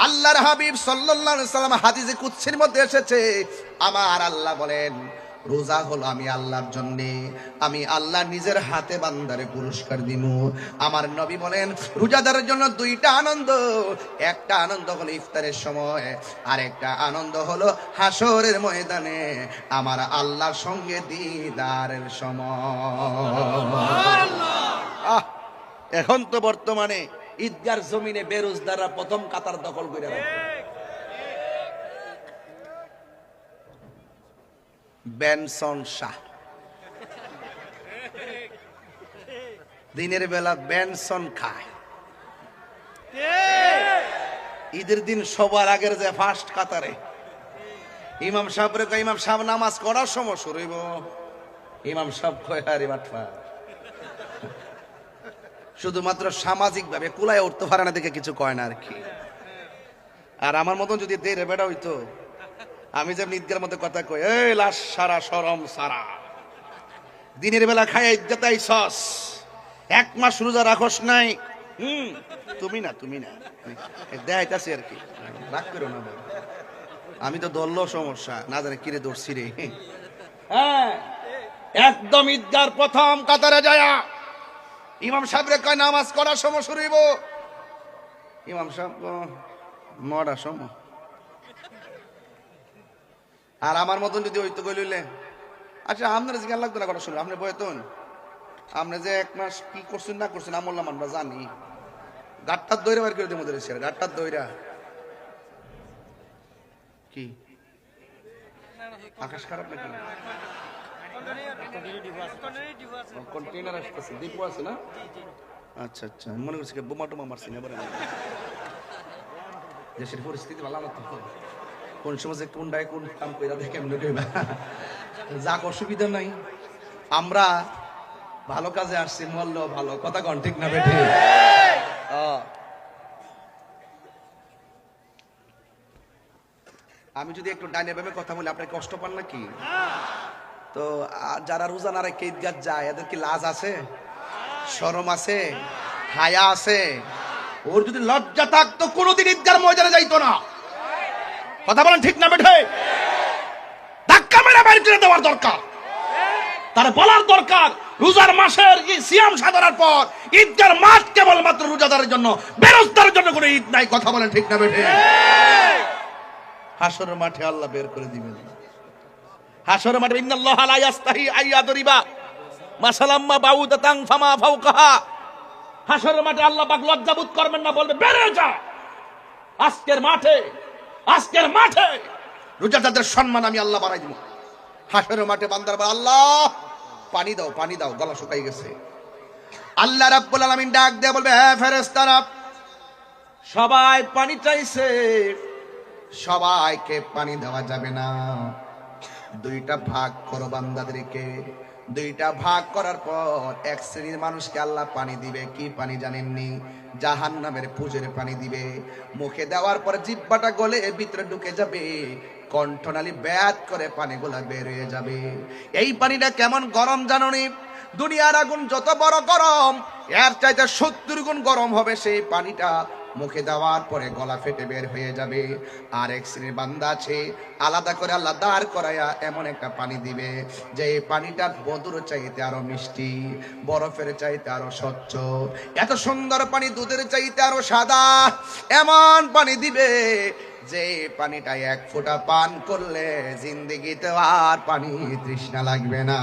আল্লাহর হাবিব সাল্লাল্লাহু আলাইহি সাল্লাম হাদিসে কুদসির মধ্যে এসেছে, আমার আল্লাহ বলেন রোজা হলো আমি আল্লাহর জন্য, আমি আল্লাহ নিজের হাতে বান্দারে পুরস্কার দিব। আমার নবী বলেন রোজাদারের জন্য দুইটা আনন্দ, একটা আনন্দ হলো ইফতারের সময়, আর একটা আনন্দ হলো হাসরের ময়দানে আমার আল্লাহর সঙ্গে দিদারের সময়। এখন তো বর্তমানে ঈদগার জমিনে বেরোজদাররা প্রথম কাতার দখল করে রাখে। বেনসন শাহ দিনের বেলা বেনসন খায়, ঈদের দিন সবার আগের যে ফার্স্ট কাতারে ইমাম সাহেব রে ইমাম সাহেব নামাজ করার সময় শুরু হইব, ইমাম সাহেব কয় আরে বাটফা শুধুমাত্র সামাজিক ভাবে কুলায় উঠতে পারে না দেখে কিছু কয় না আর কি। আর আমার মতন যদি দেরে বেড়া হইতো, আমি যেমন ঈদগার মধ্যে কথা কই, এই লাশ সারা শরম সারা দিনের বেলা খায় ইজ্জত আইছস, এক মাস রোজা রাখস নাই, তুমি না দেখাইতাছি আর কি, রাগ করো না। আমি তো ধরলো সমস্যা না জানে কিরে দৌড়ছি রে। হ্যাঁ একদম ঈদগার প্রথম কাতারে যায়া ইমাম সাহেবরে কয় নামাজ করার সময় শুরু হইব, ইমাম সাহেব নটার সময়। আর আমার মতন যদি হইতো কইলে আচ্ছা আপনার জিজ্ঞাসা লাগতো না কথা শুনবো, আপনি বয়তন আপনি যে এক মাস কি করছেন না করছেন আমল্লাম আমরা জানি, গাটটার দইরা বার করে দেবো গাটটার দইরা কি আকাশ খারাপ নাকি? কন্টেইনার আসতেছে, দীপু আছে না? আচ্ছা আচ্ছা মনে করছি বোমা টোমা মারছি না, দেশের পরিস্থিতি ভালো না তো, কোন সময় কোনটায় কোন কাম কইরা দেখে এমনি কইবা, যাক অসুবিধা নাই, আমরা ভালো কাজে আসছি, মল্ল ভালো কথা কন ঠিক না বেঠে? আমি যদি একটু ডাইনে বামে কথা বলি আপনার কষ্ট পান নাকি? তো যারা রোজা না রেখে ঈদগাহ যায় এদের কি লাজ আছে, শরম আছে, হায়া আছে? ওর যদি লজ্জা থাকতো কোনোদিন ঈদগাহর ময়দানে যাইতো না। কথা বলেন ঠিক না বেঠে? ধাক্কা মেরে বাইর করে দেওয়ার দরকার, তার বলার দরকার রোজার মাসের সিয়াম সাধনার পর ঈদগাহর মাঠ কেবলমাত্র রোজাদারের জন্য, বেরোজদারের জন্য কোনো ঈদ নাই। কথা বলেন ঠিক না বেঠে? হাসরের মাঠে আল্লাহ বের করে দিবেন, হাসরের মাঠে ইন্নাল্লাহা লা ইয়াস্তাহি আইয়াদরিবা মাসালাম্মা বাউদাতান ফামা ফাওকাহা, হাসরের মাঠে আল্লাহ পাক লজ্জাবোধ করবেন না, বলবে বের হয়ে যা। আজকের মাঠে রোজাদারদের সম্মান আমি আল্লাহ বাড়াই দিব। হাসরের মাঠে বান্দার বলে আল্লাহ পানি দাও গলা শুকাই গেছে। আল্লাহ রাব্বুল আলামিন ডাক দিয়ে বলবে হ্যাঁ ফেরেশতারা সবাই পানি চাইছে, সবাইকে পানি দেওয়া যাবে না, দুইটা ভাগ করো বান্দাদেরকে। দুইটা ভাগ করার পর এক শ্রেণীর মানুষকে আল্লাহ পানি দিবে, কি পানি জানেননি? জাহান্নামের পুজোর পানি দিবে। মুখে দেওয়ার পর জিহ্বাটা গলে ভিতরে ঢুকে যাবে, কণ্ঠনালী ব্যাত করে পানিগুলা বের হয়ে যাবে। এই পানিটা কেমন গরম জানোনি? দুনিয়ার আগুন যত বড় গরম এর চাইতে 70 গুণ গরম হবে সেই পানিটা। মুখে দেওয়ার পরে গলা ফেটে বের হয়ে যাবে। আর এক শ্রেণীর বান্দা আছে আলাদা করে আল্লাহ দাঁড় করাইয়া এমন একটা পানি দিবে যে এই পানিটা মধুর চাইতে আরো মিষ্টি, বরফের চাইতে আরো স্বচ্ছ, এত সুন্দর পানি দুধের চাইতে আরো সাদা, এমন পানি দিবে যে পানিটা এক ফোঁটা পান করলে জিন্দেগিতে আর পানি তৃষ্ণা লাগবে না।